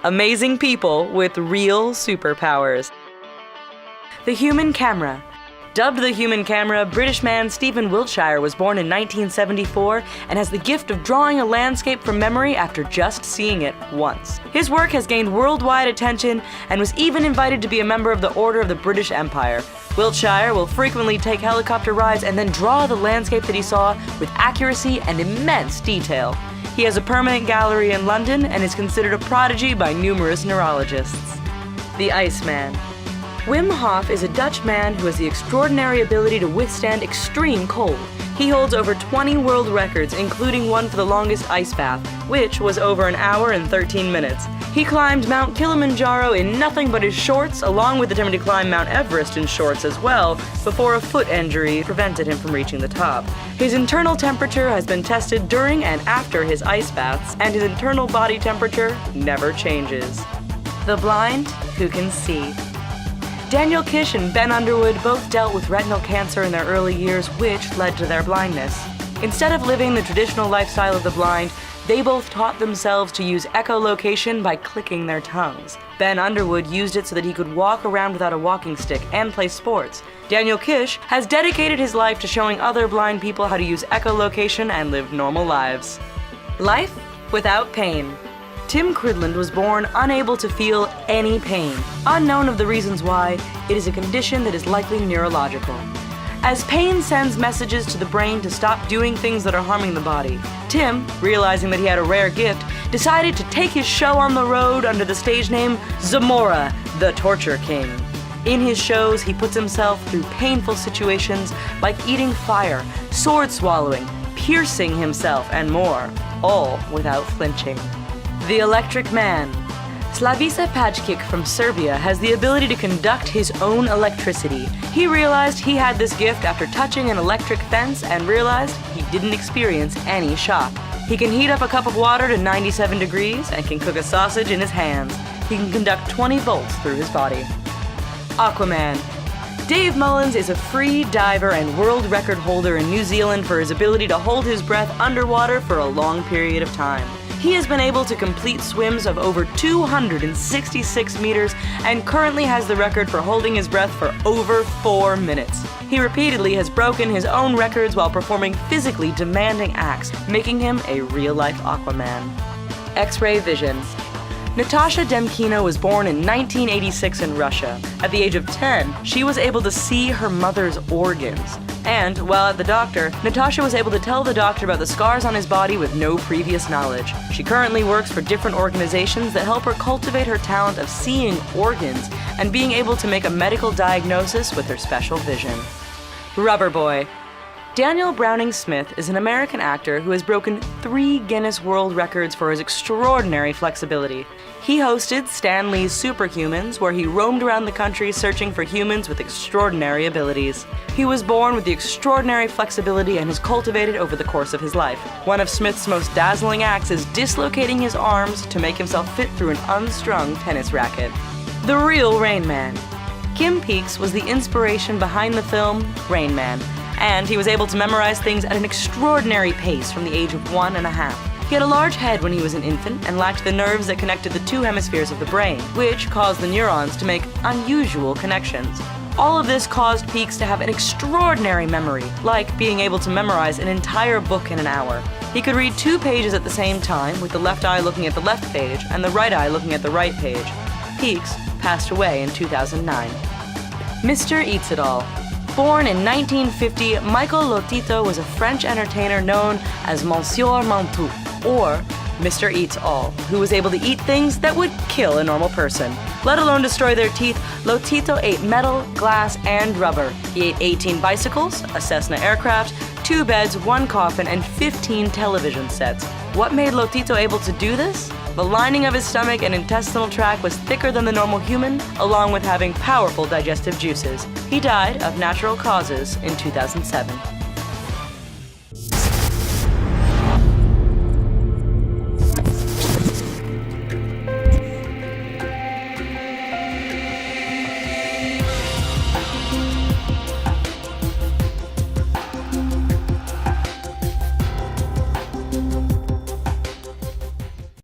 Amazing people with real superpowers. The human camera. Dubbed the human camera, British man Stephen Wiltshire was born in 1974 and has the gift of drawing a landscape from memory after just seeing it once. His work has gained worldwide attention and was even invited to be a member of the Order of the British Empire. Wiltshire will frequently take helicopter rides and then draw the landscape that he saw with accuracy and immense detail. He has a permanent gallery in London and is considered a prodigy by numerous neurologists. The Iceman. Wim Hof is a Dutch man who has the extraordinary ability to withstand extreme cold. He holds over 20 world records, including one for the longest ice bath, which was over an hour and 13 minutes. He climbed Mount Kilimanjaro in nothing but his shorts, along with attempting to climb Mount Everest in shorts as well, before a foot injury prevented him from reaching the top. His internal temperature has been tested during and after his ice baths, and his internal body temperature never changes. The blind who can see. Daniel Kish and Ben Underwood both dealt with retinal cancer in their early years, which led to their blindness. Instead of living the traditional lifestyle of the blind, they both taught themselves to use echolocation by clicking their tongues. Ben Underwood used it so that he could walk around without a walking stick and play sports. Daniel Kish has dedicated his life to showing other blind people how to use echolocation and live normal lives. Life without pain. Tim Cridland was born unable to feel any pain. Unknown of the reasons why, it is a condition that is likely neurological. As pain sends messages to the brain to stop doing things that are harming the body, Tim, realizing that he had a rare gift, decided to take his show on the road under the stage name Zamora, the Torture King. In his shows, he puts himself through painful situations like eating fire, sword swallowing, piercing himself, and more, all without flinching. The Electric Man. Slavica Pajkic from Serbia has the ability to conduct his own electricity. He realized he had this gift after touching an electric fence and realized he didn't experience any shock. He can heat up a cup of water to 97 degrees and can cook a sausage in his hands. He can conduct 20 volts through his body. Aquaman. Dave Mullins is a free diver and world record holder in New Zealand for his ability to hold his breath underwater for a long period of time. He has been able to complete swims of over 266 meters and currently has the record for holding his breath for over 4 minutes. He repeatedly has broken his own records while performing physically demanding acts, making him a real-life Aquaman. X-ray vision. Natasha Demkina was born in 1986 in Russia. At the age of 10, she was able to see her mother's organs. And, while at the doctor, Natasha was able to tell the doctor about the scars on his body with no previous knowledge. She currently works for different organizations that help her cultivate her talent of seeing organs and being able to make a medical diagnosis with her special vision. Rubber Boy. Daniel Browning Smith is an American actor who has broken 3 Guinness World Records for his extraordinary flexibility. He hosted Stan Lee's Superhumans, where he roamed around the country searching for humans with extraordinary abilities. He was born with the extraordinary flexibility and has cultivated over the course of his life. One of Smith's most dazzling acts is dislocating his arms to make himself fit through an unstrung tennis racket. The Real Rain Man. Kim Peeks was the inspiration behind the film Rain Man, and he was able to memorize things at an extraordinary pace from the age of 1.5. He had a large head when he was an infant and lacked the nerves that connected the 2 hemispheres of the brain, which caused the neurons to make unusual connections. All of this caused Peeks to have an extraordinary memory, like being able to memorize an entire book in an hour. He could read 2 pages at the same time, with the left eye looking at the left page and the right eye looking at the right page. Peeks passed away in 2009. Mr. Eats It All. Born in 1950, Michael Lotito was a French entertainer known as Monsieur Mantoux, or Mr. Eats All, who was able to eat things that would kill a normal person. Let alone destroy their teeth, Lotito ate metal, glass, and rubber. He ate 18 bicycles, a Cessna aircraft, 2 beds, 1 coffin, and 15 television sets. What made Lotito able to do this? The lining of his stomach and intestinal tract was thicker than the normal human, along with having powerful digestive juices. He died of natural causes in 2007.